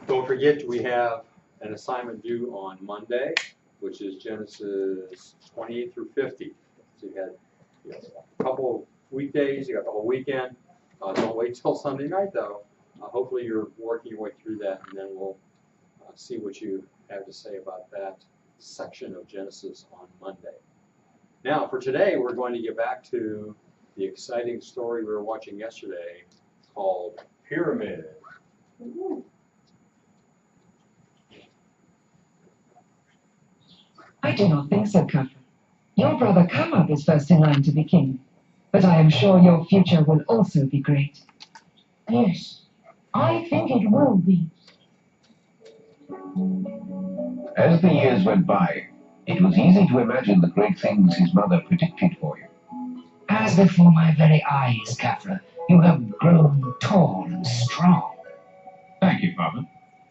Don't forget, we have an assignment due on Monday, which is Genesis 28 through 50. So you have a couple of weekdays, you got the whole weekend. Don't wait till Sunday night, though. Hopefully you're working your way through that, and then we'll see what you have to say about that section of Genesis on Monday. Now, for today, we're going to get back to the exciting story we were watching yesterday called Pyramid. I do not think so, Khafra. Your brother Kamab is first in line to be king, but I am sure your future will also be great. Yes, I think it will be. As the years went by, it was easy to imagine the great things his mother predicted for him. As before my very eyes, Khafra, you have grown tall and strong. Thank you, Father.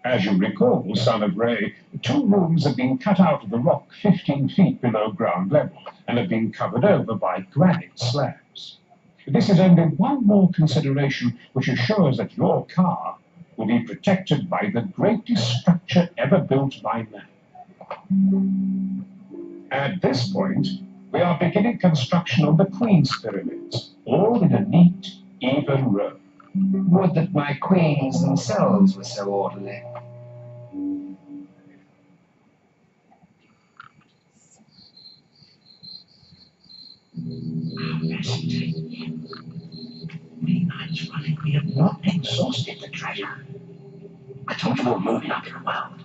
As you recall, son of Re, 2 rooms have been cut out of the rock 15 feet below ground level and have been covered over by granite slabs. This is only one more consideration which assures that your car will be protected by the greatest structure ever built by man. At this point, we are beginning construction on the Queen's pyramids, all in a neat, even row. Would that my queens themselves were so orderly. We have not exhausted the treasure. I told you we were moving up in the world.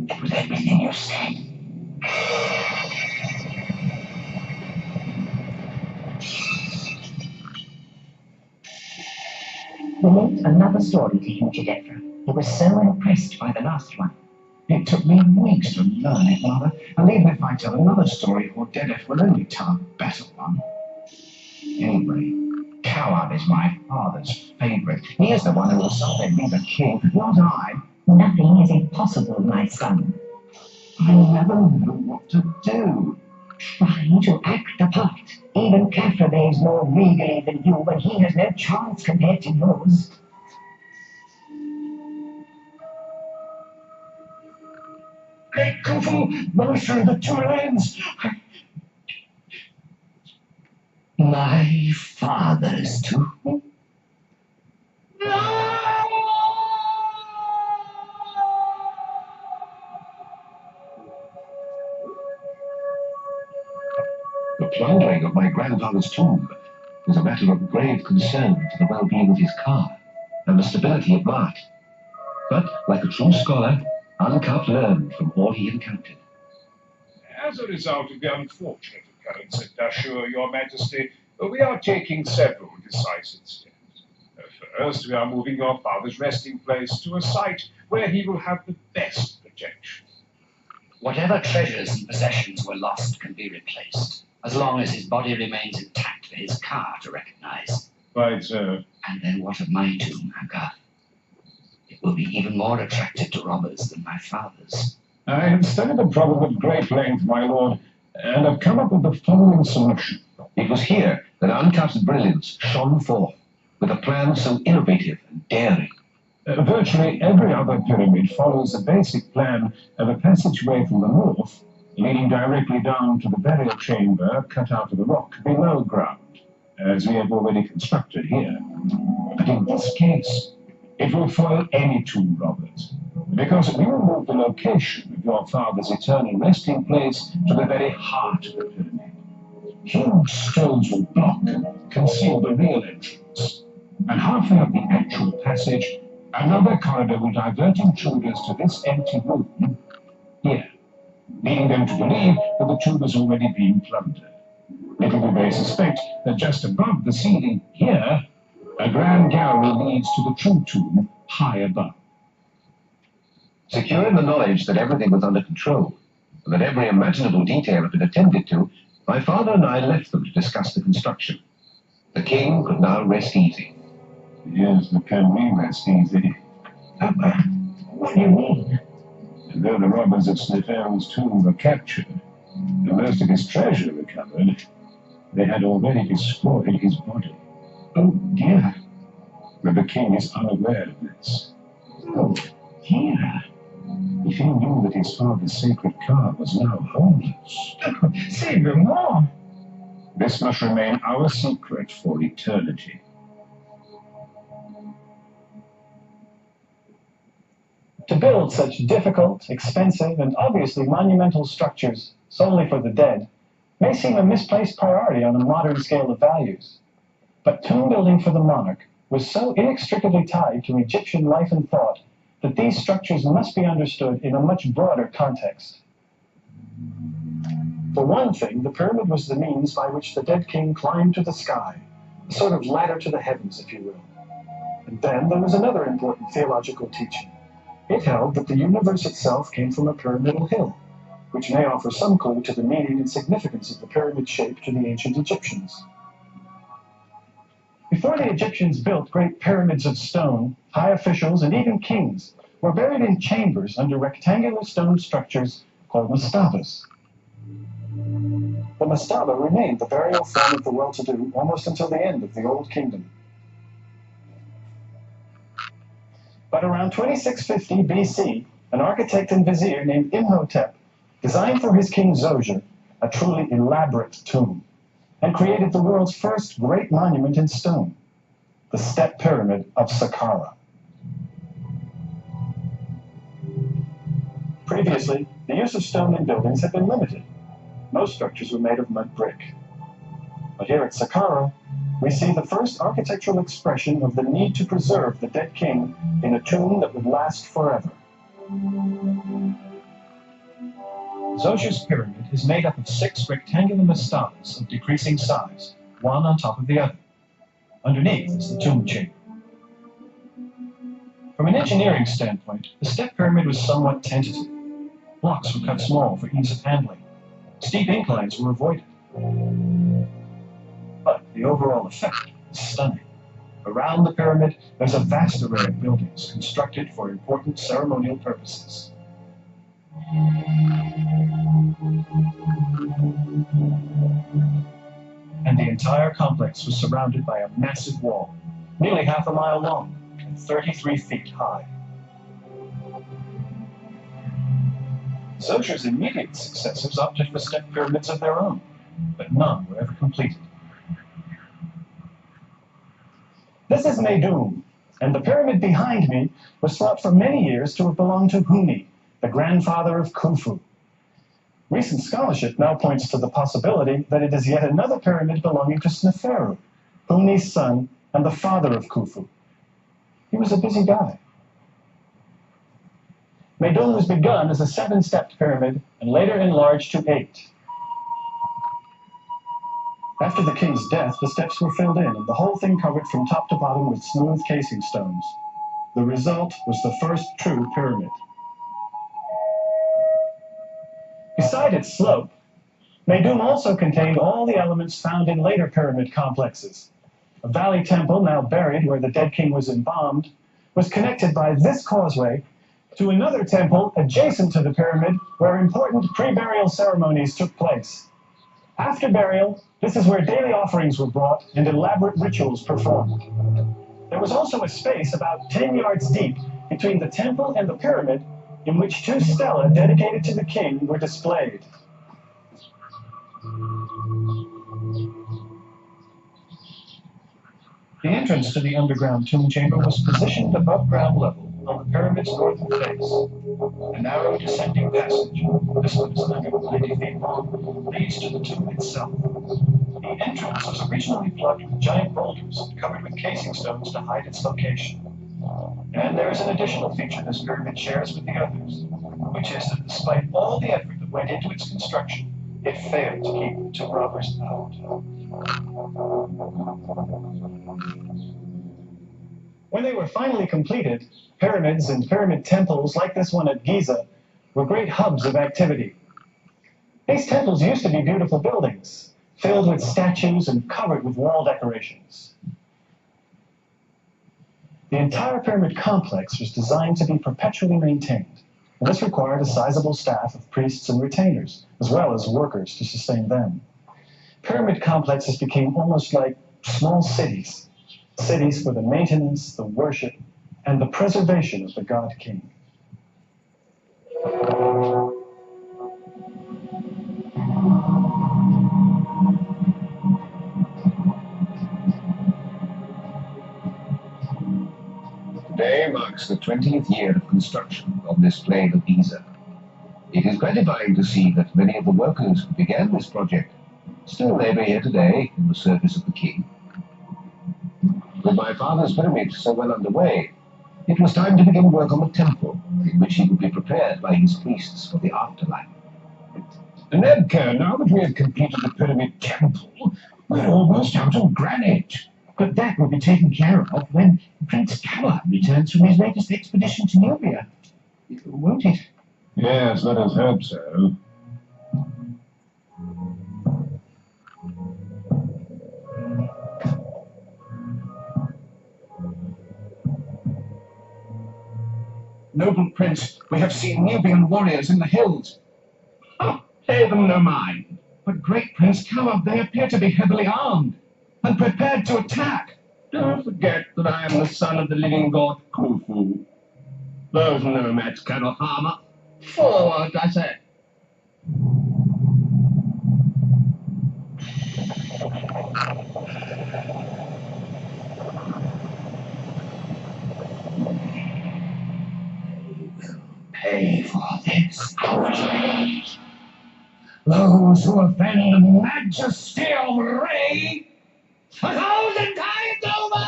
It was everything you said. Relate another story to him, Jedefra. He was so impressed by the last one. It took me weeks to learn it, Mother, and even if I tell another story, Hordedef will only tell a better one. Anyway, Kawab is my father's favorite. He is the one who will someday be the king, not I. Nothing is impossible, my son. I never know what to do. Try to act the part. Even Khafra behaves more regally than you, but he has no chance compared to yours. Great Khufu, master of the 2 lands! My father's too? The plundering of my grandfather's tomb was a matter of grave concern to the well-being of his car and the stability of Mart. But, like a true scholar, Ankaf learned from all he encountered. As a result of the unfortunate occurrence at Dashur, Your Majesty, we are taking several decisive steps. First, we are moving your father's resting place to a site where he will have the best protection. Whatever treasures and possessions were lost can be replaced, as long as his body remains intact for his car to recognize. Quite so. And then what of my tomb, Ankaf? It will be even more attractive to robbers than my father's. I have studied the problem at great length, my lord, and have come up with the following solution. It was here that Ankaf's brilliance shone forth, with a plan so innovative and daring. Virtually every other pyramid follows the basic plan of a passageway from the north, leading directly down to the burial chamber cut out of the rock below ground, as we have already constructed here. But in this case, it will foil any 2 robbers, because we will move the location of your father's eternal resting place to the very heart of the pyramid. Huge stones will block and conceal the real entrance, and halfway up the actual passage, another corridor will divert intruders to this empty room here, leading them to believe that the tomb has already been plundered. Little do they suspect that just above the ceiling here, a grand gallery leads to the true tomb high above. Secure in the knowledge that everything was under control, and that every imaginable detail had been attended to, my father and I left them to discuss the construction. The king could now rest easy. Yes, but can we rest easy? What do you mean? Though the robbers of Snefer's tomb were captured, and most of his treasure recovered, they had already destroyed his body. Oh dear. But the king is unaware of this. Oh, here. If he knew that his father's sacred car was now homeless. Say no more. This must remain our secret for eternity. To build such difficult, expensive, and obviously monumental structures solely for the dead may seem a misplaced priority on a modern scale of values. But tomb building for the monarch was so inextricably tied to Egyptian life and thought that these structures must be understood in a much broader context. For one thing, the pyramid was the means by which the dead king climbed to the sky, a sort of ladder to the heavens, if you will. And then there was another important theological teaching. It held that the universe itself came from a pyramidal hill, which may offer some clue to the meaning and significance of the pyramid shape to the ancient Egyptians. Before the Egyptians built great pyramids of stone, high officials and even kings were buried in chambers under rectangular stone structures called mastabas. The mastaba remained the burial form of the well-to-do almost until the end of the Old Kingdom. But around 2650 BC, an architect and vizier named Imhotep designed for his king Zoser a truly elaborate tomb and created the world's first great monument in stone, the Step Pyramid of Saqqara. Previously, the use of stone in buildings had been limited. Most structures were made of mud brick. But here at Saqqara, we see the first architectural expression of the need to preserve the dead king in a tomb that would last forever. Zoser's pyramid is made up of 6 rectangular mastabas of decreasing size, one on top of the other. Underneath is the tomb chamber. From an engineering standpoint, the step pyramid was somewhat tentative. Blocks were cut small for ease of handling. Steep inclines were avoided. But the overall effect is stunning. Around the pyramid, there's a vast array of buildings constructed for important ceremonial purposes. And the entire complex was surrounded by a massive wall, nearly half a mile long and 33 feet high. Zoser's immediate successors opted for step pyramids of their own, but none were ever completed. This is Meidum, and the pyramid behind me was thought for many years to have belonged to Huni, the grandfather of Khufu. Recent scholarship now points to the possibility that it is yet another pyramid belonging to Sneferu, Huni's son and the father of Khufu. He was a busy guy. Meidum was begun as a 7-stepped pyramid and later enlarged to 8. After the king's death, the steps were filled in and the whole thing covered from top to bottom with smooth casing stones. The result was the first true pyramid. Beside its slope, Meidum also contained all the elements found in later pyramid complexes. A valley temple, now buried where the dead king was embalmed, was connected by this causeway to another temple adjacent to the pyramid where important pre-burial ceremonies took place. After burial, this is where daily offerings were brought and elaborate rituals performed. There was also a space about 10 yards deep between the temple and the pyramid in which 2 stelae dedicated to the king were displayed. The entrance to the underground tomb chamber was positioned above ground level on the pyramid's northern face. A narrow descending passage, this one is 190 feet long, leads to the tomb itself. The entrance was originally plugged with giant boulders and covered with casing stones to hide its location. And there is an additional feature this pyramid shares with the others, which is that despite all the effort that went into its construction, it failed to keep the 2 robbers out. When they were finally completed, pyramids and pyramid temples like this one at Giza were great hubs of activity. These temples used to be beautiful buildings, filled with statues and covered with wall decorations. The entire pyramid complex was designed to be perpetually maintained, and this required a sizable staff of priests and retainers, as well as workers to sustain them. Pyramid complexes became almost like small cities, cities for the maintenance, the worship, and the preservation of the God King. Today marks the 20th year of construction on this plain of Giza. It is gratifying to see that many of the workers who began this project still labor here today in the service of the king. With my father's pyramid so well underway, it was time to begin work on the temple, in which he would be prepared by his priests for the afterlife. Nebka, now that we have completed the pyramid temple, we're almost out of granite. But that will be taken care of when Prince Kawa returns from his latest expedition to Nubia. Won't it? Yes, let us hope so. Noble Prince, we have seen Nubian warriors in the hills. Oh, pay them no mind. But great Prince Kawa, they appear to be heavily armed and prepared to attack. Don't forget that I am the son of the living god Khufu. Those nomads cannot harm us. Forward, I say. Pay for this outrage. Those who offend the majesty of Re 1,000 times over,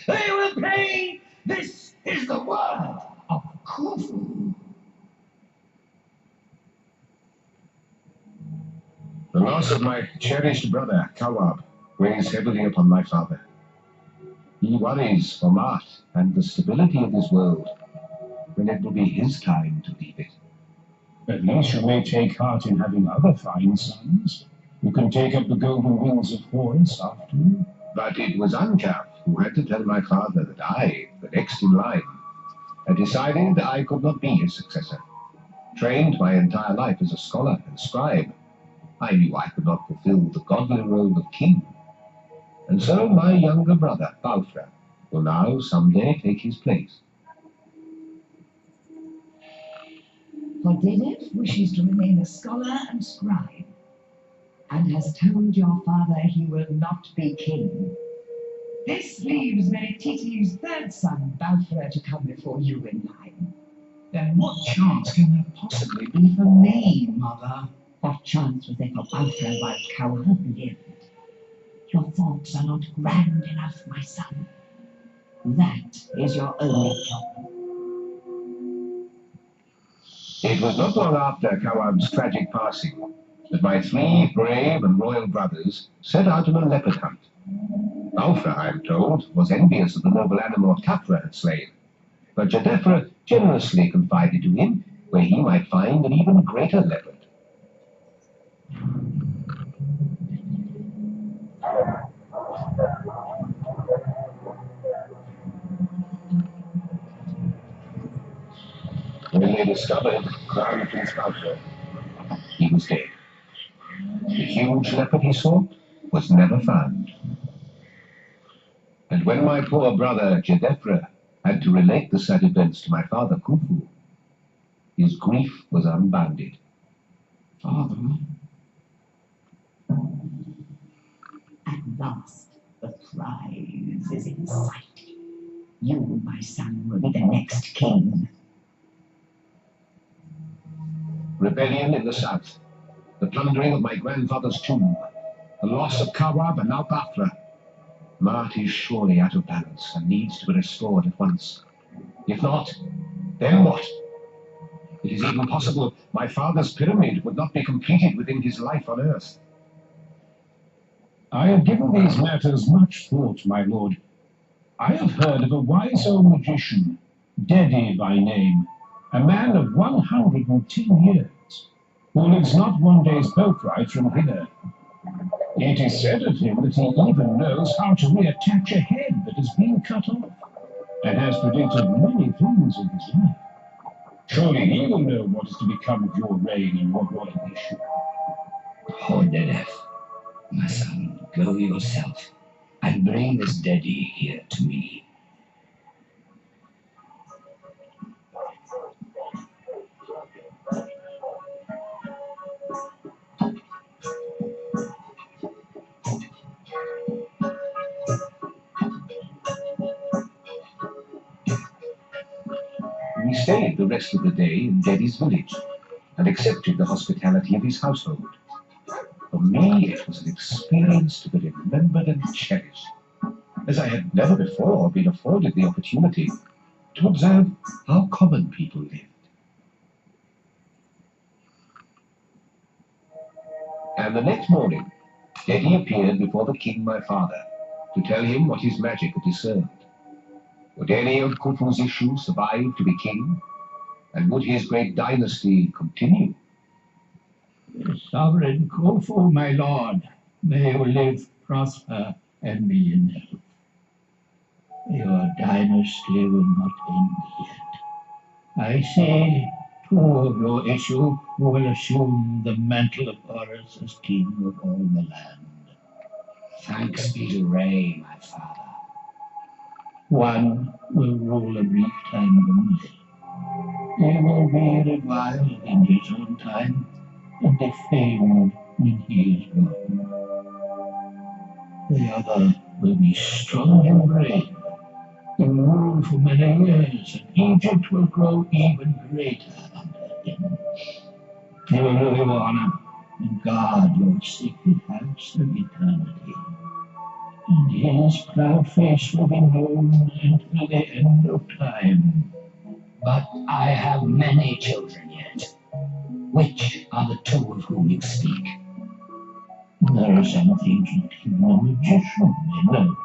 they will pay. This is the word of Khufu. The loss of my cherished brother, Kawab, weighs heavily upon my father. He worries for Maat and the stability of this world, when it will be his time to leave it. At least you may take heart in having other fine sons who can take up the golden wings of Horus after you. But it was Ankaf who had to tell my father that I, the next in line, had decided that I could not be his successor. Trained my entire life as a scholar and scribe, I knew I could not fulfill the godly role of king. And so my younger brother, Balfra, will now someday take his place. For Dedef wishes to remain a scholar and scribe, and has told your father he will not be king. This leaves Merititi's third son, Balfra, to come before you in line. Then what chance can there possibly be for me, mother? What chance was there for Balfra while Kawab lived? Your thoughts are not grand enough, my son. That is your only problem. It was not long after Kawab's tragic passing that my three brave and royal brothers set out on a leopard hunt. Balfra, I am told, was envious of the noble animal Khafra had slain, but Jedefra generously confided to him where he might find an even greater leopard. When they discovered Crown Prince Balfra, he was dead. The huge leopard he sought was never found. And when my poor brother Jedefra had to relate the sad events to my father Khufu, his grief was unbounded. Father? At last, the prize is in sight. You, my son, will be the next king. Rebellion in the south, the plundering of my grandfather's tomb, the loss of Kawab and now Balfra. Maat is surely out of balance and needs to be restored at once. If not, then what? It is even possible my father's pyramid would not be completed within his life on Earth. I have given these matters much thought, my lord. I have heard of a wise old magician, Dedi by name, a man of 110 years, who lives not one day's boat ride from here. It is said of him that he even knows how to reattach a head that has been cut off, and has predicted many things in his life. Surely he will know what is to become of your reign and your royal issue. Oh, Dedef, my son, go yourself. and bring this Dedi here to me. We stayed the rest of the day in Dedi's village and accepted the hospitality of his household. For me, it was an experience to be remembered and cherished, as I had never before been afforded the opportunity to observe how common people lived. And the next morning, Dedi appeared before the king, my father, to tell him what his magic had discerned. Would any of Khufu's issue survive to be king? And would his great dynasty continue? Sovereign Khufu, my lord, may you live, prosper, and be in health. Your dynasty will not end yet. I see two of your issue who will assume the mantle of Horus as king of all the land. Thanks be to Re, my father. One will rule a brief time only. He will be reviled in his own time, and defamed when he is gone. The other will be strong and brave. He will rule for many years, and Egypt will grow even greater under him. He will do you honor and guard your sacred house of eternity. And his proud face will be known until the end of time. But I have many children yet. Which are the two of whom you speak? There are some things that even a magician may know.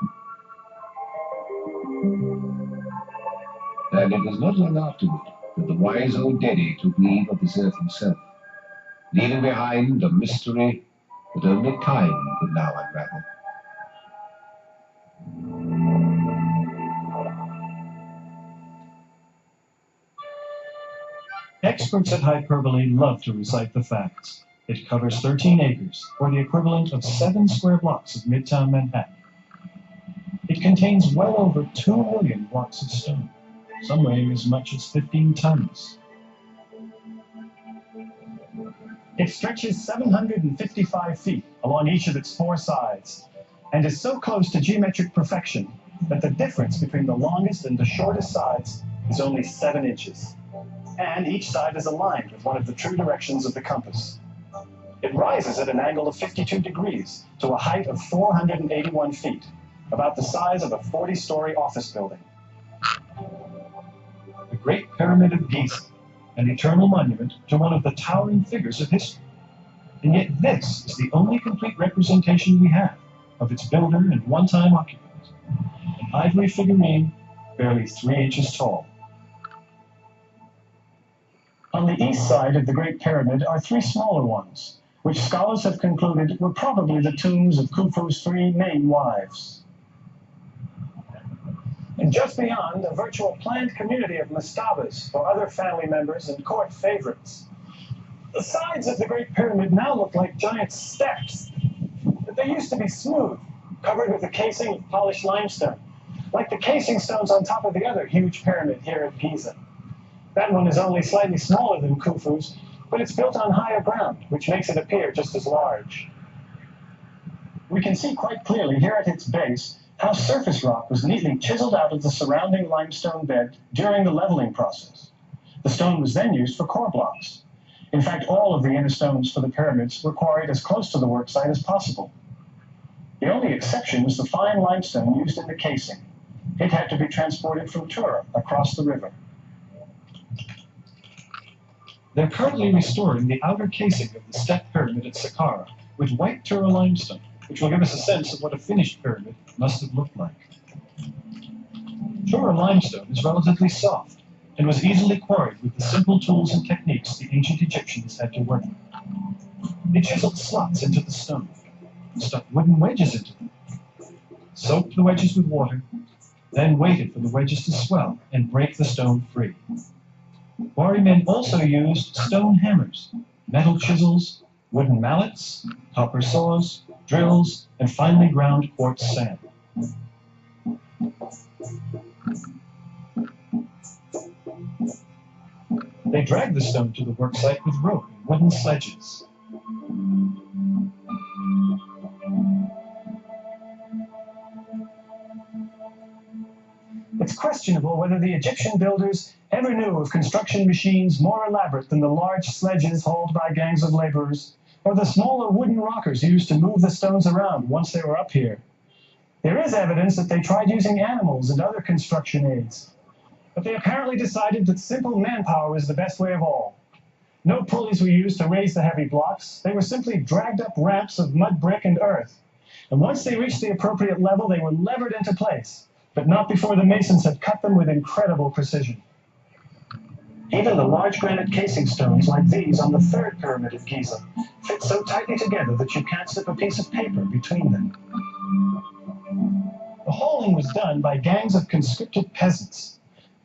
And it was not long afterward that the wise old Dedi took leave of this earth himself, leaving behind a mystery that only time could now unravel. Experts at Hyperbole love to recite the facts. It covers 13 acres, or the equivalent of 7 square blocks of Midtown Manhattan. It contains well over 2 million blocks of stone, some weighing as much as 15 tons. It stretches 755 feet along each of its 4 sides, and is so close to geometric perfection that the difference between the longest and the shortest sides is only 7 inches. And each side is aligned with one of the true directions of the compass. It rises at an angle of 52 degrees to a height of 481 feet, about the size of a 40-story office building. The Great Pyramid of Giza, an eternal monument to one of the towering figures of history. And yet this is the only complete representation we have of its builder and one-time occupant, an ivory figurine barely 3 inches tall. On the east side of the Great Pyramid are 3 smaller ones, which scholars have concluded were probably the tombs of Khufu's 3 main wives. And just beyond, a virtual planned community of mastabas for other family members and court favorites. The sides of the Great Pyramid now look like giant steps, but they used to be smooth, covered with a casing of polished limestone, like the casing stones on top of the other huge pyramid here at Giza. That one is only slightly smaller than Khufu's, but it's built on higher ground, which makes it appear just as large. We can see quite clearly here at its base how surface rock was neatly chiseled out of the surrounding limestone bed during the leveling process. The stone was then used for core blocks. In fact, all of the inner stones for the pyramids were quarried as close to the worksite as possible. The only exception was the fine limestone used in the casing. It had to be transported from Tura across the river. They're currently restoring the outer casing of the step pyramid at Saqqara with white Tura limestone, which will give us a sense of what a finished pyramid must have looked like. Tura limestone is relatively soft and was easily quarried with the simple tools and techniques the ancient Egyptians had to work with. They chiseled slots into the stone and stuck wooden wedges into them, soaked the wedges with water, then waited for the wedges to swell and break the stone free. Quarrymen also used stone hammers, metal chisels, wooden mallets, copper saws, drills, and finely ground quartz sand. They dragged the stone to the worksite with rope and wooden sledges. It's questionable whether the Egyptian builders ever knew of construction machines more elaborate than the large sledges hauled by gangs of laborers, or the smaller wooden rockers used to move the stones around once they were up here. There is evidence that they tried using animals and other construction aids, but they apparently decided that simple manpower was the best way of all. No pulleys were used to raise the heavy blocks. They were simply dragged up ramps of mud, brick, and earth. And once they reached the appropriate level, they were levered into place, but not before the masons had cut them with incredible precision. Even the large granite casing stones like these on the third pyramid of Giza fit so tightly together that you can't slip a piece of paper between them. The hauling was done by gangs of conscripted peasants,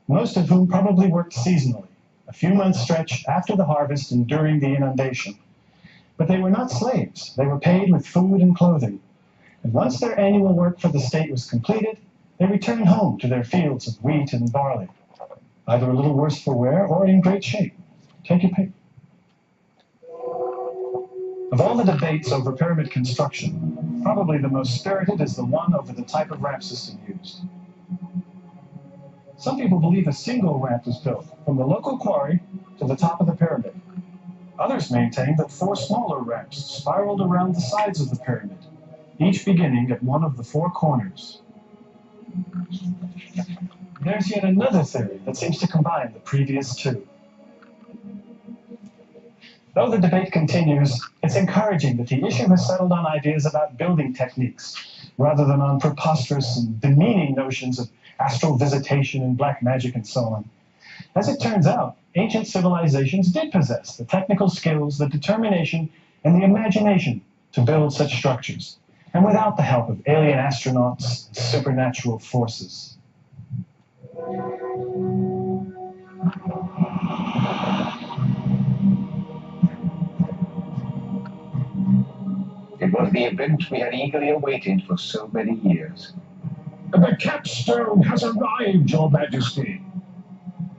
most of whom probably worked seasonally, a few months stretch after the harvest and during the inundation. But they were not slaves. They were paid with food and clothing. And once their annual work for the state was completed, they returned home to their fields of wheat and barley, either a little worse for wear or in great shape. Take your pick. Of all the debates over pyramid construction, probably the most spirited is the one over the type of ramp system used. Some people believe a single ramp was built from the local quarry to the top of the pyramid. Others maintain that 4 smaller ramps spiraled around the sides of the pyramid, each beginning at one of the 4 corners. There's yet another theory that seems to combine the previous 2. Though the debate continues, it's encouraging that the issue has settled on ideas about building techniques, rather than on preposterous and demeaning notions of astral visitation and black magic and so on. As it turns out, ancient civilizations did possess the technical skills, the determination, and the imagination to build such structures, and without the help of alien astronauts and supernatural forces. It was the event we had eagerly awaited for so many years. The capstone has arrived, Your Majesty.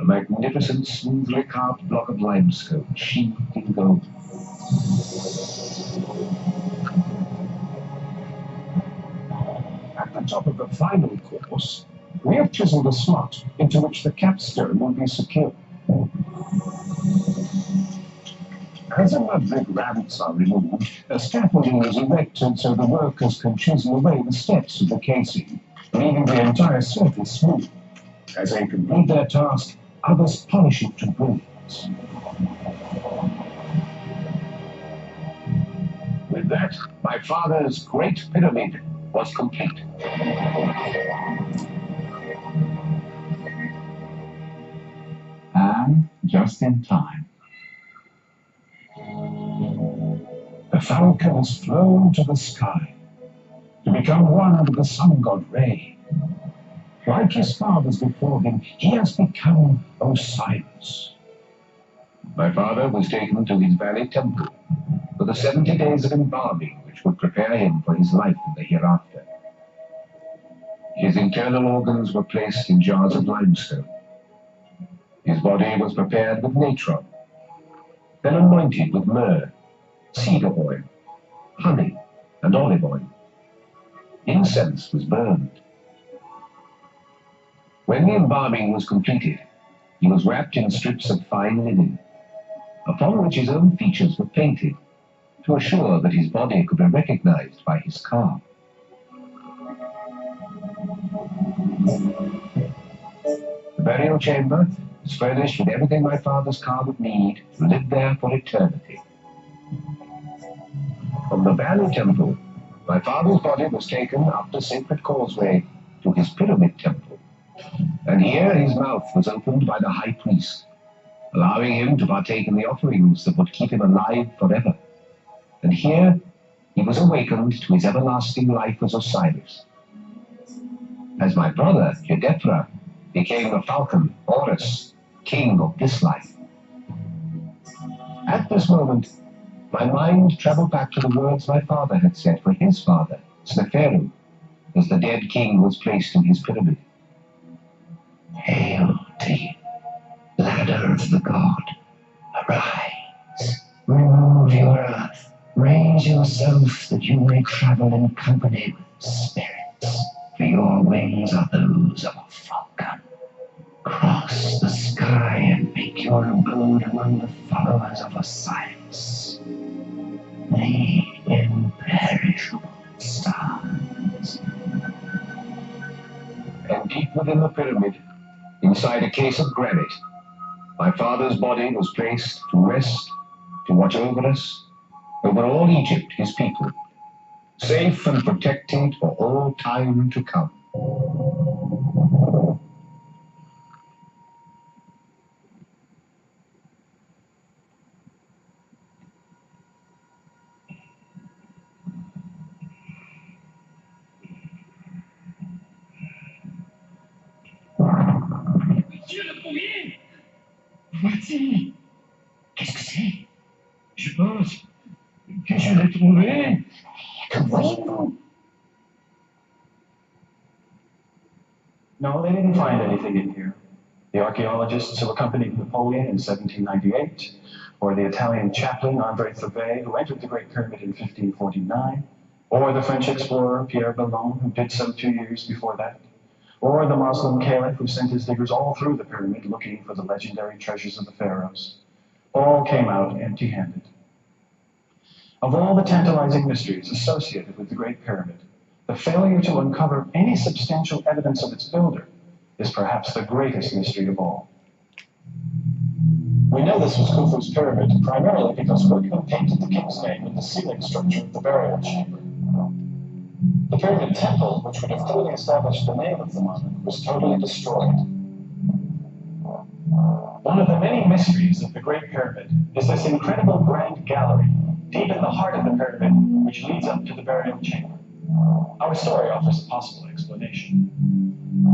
A magnificent, smoothly carved block of limestone, sheathed in gold. At the top of the final course, we have chiseled a slot into which the capstone will be secured. As the mud-brick ramps are removed, a scaffolding is erected so the workers can chisel away the steps of the casing, leaving the entire surface smooth. As they complete their task, others polish it to brilliance. With that, my father's great pyramid was complete. And just in time. The falcon has flown to the sky to become one with the sun god Re. Like his fathers before him, he has become Osiris. My father was taken to his valley temple for the 70 days of embalming which would prepare him for his life in the hereafter. His internal organs were placed in jars of limestone. His body was prepared with natron, then anointed with myrrh, cedar oil, honey, and olive oil. Incense was burned. When the embalming was completed, he was wrapped in strips of fine linen, upon which his own features were painted, to assure that his body could be recognized by his ka. The burial chamber was furnished with everything my father's ka would need to live there for eternity. From the valley temple, my father's body was taken up the sacred causeway to his pyramid temple, and here his mouth was opened by the high priest, allowing him to partake in the offerings that would keep him alive forever. And here he was awakened to his everlasting life as Osiris. As my brother, Jedefra, became the falcon, Horus, king of this life. At this moment, my mind traveled back to the words my father had said for his father, Sneferu, as the dead king was placed in his pyramid. Hail to you, ladder of the god. Arise, remove your earth, raise yourself that you may travel in company with spirits, for your wings are those of a falcon. Cross the sky and make your abode among the followers of Osiris, the imperishable stars. And deep within the pyramid, inside a case of granite, my father's body was placed to rest, to watch over us, over all Egypt, his people, safe and protected for all time to come. Voici. Qu'est-ce que c'est? Je pense que je l'ai trouvé. Que voyez-vous? No, they didn't find anything in here. The archaeologists who accompanied Napoleon in 1798, or the Italian chaplain André Fauvet, who entered the Great Pyramid in 1549, or the French explorer Pierre Ballon, who did so 2 years before that, or the Muslim caliph who sent his diggers all through the pyramid looking for the legendary treasures of the pharaohs, all came out empty-handed. Of all the tantalizing mysteries associated with the Great Pyramid, the failure to uncover any substantial evidence of its builder is perhaps the greatest mystery of all. We know this was Khufu's pyramid primarily because workmen painted the king's name in the ceiling structure of the burial chamber. The pyramid temple, which would have clearly established the name of the monarch, was totally destroyed. One of the many mysteries of the Great Pyramid is this incredible grand gallery, deep in the heart of the pyramid, which leads up to the burial chamber. Our story offers a possible explanation.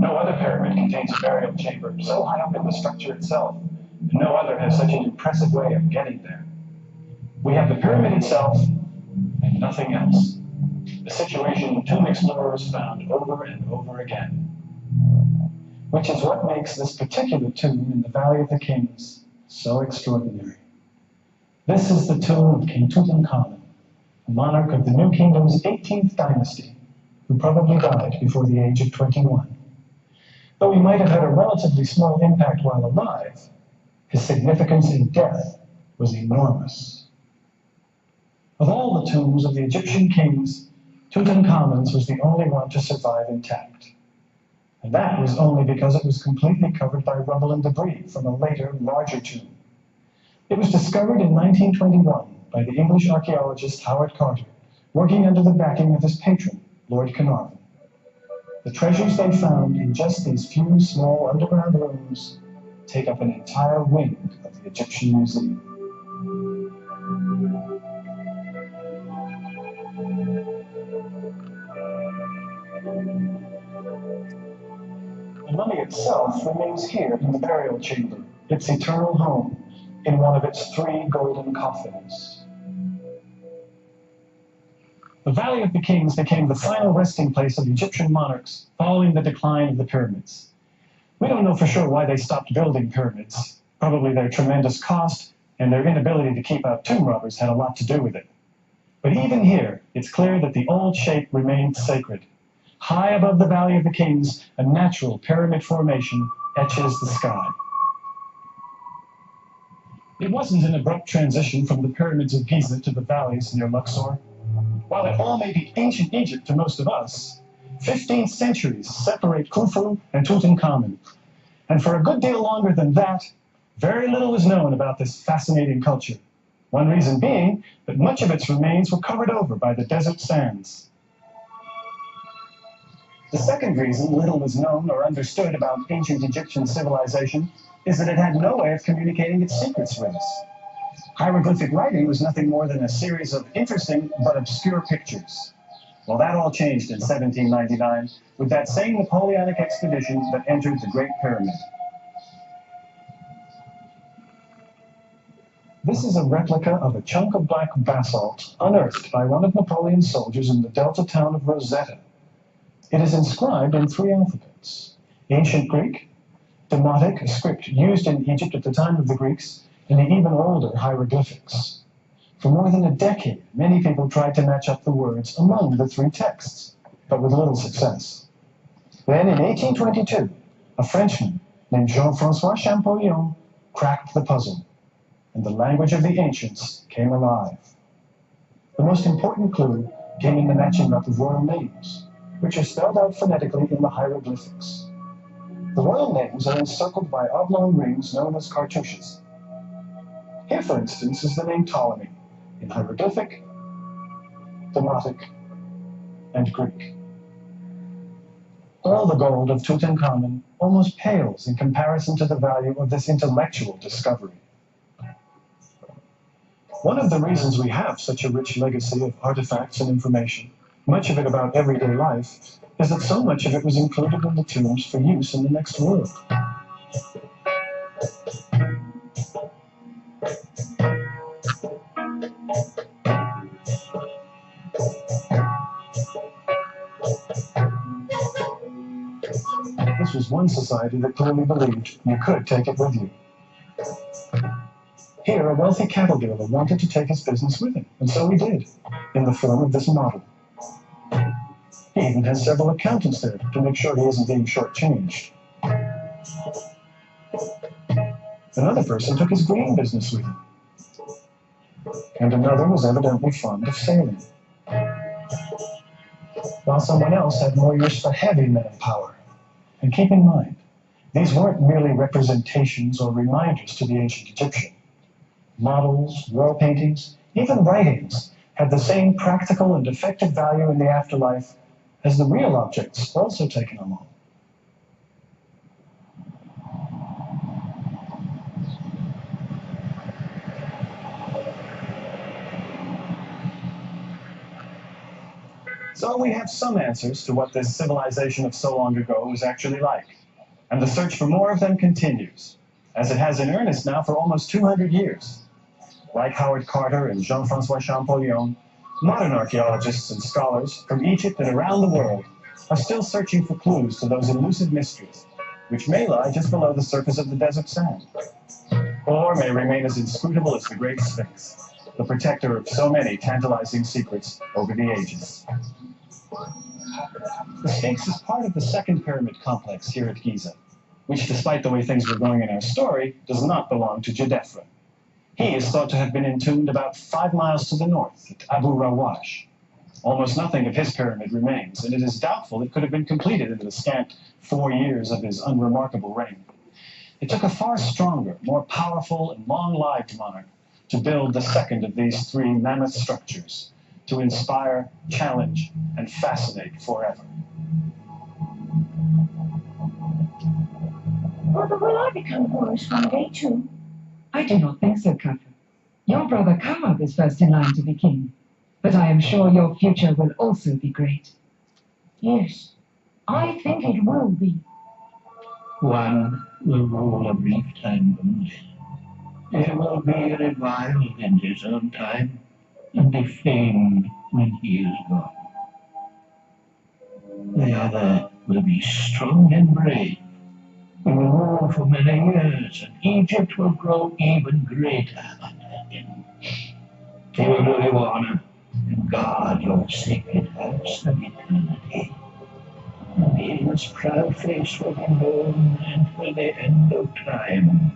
No other pyramid contains a burial chamber so high up in the structure itself, and no other has such an impressive way of getting there. We have the pyramid itself, and nothing else. A situation tomb explorers found over and over again. Which is what makes this particular tomb in the Valley of the Kings so extraordinary. This is the tomb of King Tutankhamun, a monarch of the New Kingdom's 18th dynasty, who probably died before the age of 21. Though he might have had a relatively small impact while alive, his significance in death was enormous. Of all the tombs of the Egyptian kings, Tutankhamun's was the only one to survive intact. And that was only because it was completely covered by rubble and debris from a later, larger tomb. It was discovered in 1921 by the English archaeologist Howard Carter, working under the backing of his patron, Lord Carnarvon. The treasures they found in just these few small underground rooms take up an entire wing of the Egyptian Museum. The mummy itself remains here in the burial chamber, its eternal home, in one of its 3 golden coffins. The Valley of the Kings became the final resting place of Egyptian monarchs following the decline of the pyramids. We don't know for sure why they stopped building pyramids. Probably their tremendous cost and their inability to keep out tomb robbers had a lot to do with it. But even here, it's clear that the old shape remained sacred. High above the Valley of the Kings, a natural pyramid formation etches the sky. It wasn't an abrupt transition from the pyramids of Giza to the valleys near Luxor. While it all may be ancient Egypt to most of us, 15 centuries separate Khufu and Tutankhamun. And for a good deal longer than that, very little is known about this fascinating culture. One reason being that much of its remains were covered over by the desert sands. The second reason little was known or understood about ancient Egyptian civilization is that it had no way of communicating its secrets with us. Hieroglyphic writing was nothing more than a series of interesting but obscure pictures. Well, that all changed in 1799 with that same Napoleonic expedition that entered the Great Pyramid. This is a replica of a chunk of black basalt unearthed by one of Napoleon's soldiers in the delta town of Rosetta. It is inscribed in 3 alphabets: Ancient Greek, Demotic, a script used in Egypt at the time of the Greeks, and the even older hieroglyphics. For more than a decade, many people tried to match up the words among the 3 texts, but with little success. Then in 1822, a Frenchman named Jean-François Champollion cracked the puzzle, and the language of the ancients came alive. The most important clue came in the matching up of royal names, which are spelled out phonetically in the hieroglyphics. The royal names are encircled by oblong rings known as cartouches. Here, for instance, is the name Ptolemy, in hieroglyphic, Demotic, and Greek. All the gold of Tutankhamun almost pales in comparison to the value of this intellectual discovery. One of the reasons we have such a rich legacy of artifacts and information, much of it about everyday life, is that so much of it was included in the tombs for use in the next world. This was one society that clearly believed you could take it with you. Here, a wealthy cattle dealer wanted to take his business with him, and so he did, in the form of this model. He even has several accountants there to make sure he isn't being shortchanged. Another person took his grain business with him, and another was evidently fond of sailing, while someone else had more use for heavy manpower. And keep in mind, these weren't merely representations or reminders to the ancient Egyptian. Models, wall paintings, even writings had the same practical and effective value in the afterlife as the real objects also taken along. So we have some answers to what this civilization of so long ago was actually like. And the search for more of them continues, as it has in earnest now for almost 200 years. Like Howard Carter and Jean-François Champollion, modern archaeologists and scholars from Egypt and around the world are still searching for clues to those elusive mysteries, which may lie just below the surface of the desert sand, or may remain as inscrutable as the Great Sphinx, the protector of so many tantalizing secrets over the ages. The Sphinx is part of the second pyramid complex here at Giza, which, despite the way things were going in our story, does not belong to Djedefre. He is thought to have been entombed about 5 miles to the north at Abu Rawash. Almost nothing of his pyramid remains, and it is doubtful it could have been completed in the scant 4 years of his unremarkable reign. It took a far stronger, more powerful, and long-lived monarch to build the second of these 3 mammoth structures, to inspire, challenge, and fascinate forever. Mother, will I become Moorish one day too? I do not think so, Kafur. Your brother Kamab is first in line to be king, but I am sure your future will also be great. Yes, I think it will be. One will rule a brief time only. He will be reviled in his own time and defamed when he is gone. The other will be strong and brave. He will rule for many years, and Egypt will grow even greater under him. He will do you honor and guard your sacred house of eternity. And his proud face will be known until the end of time.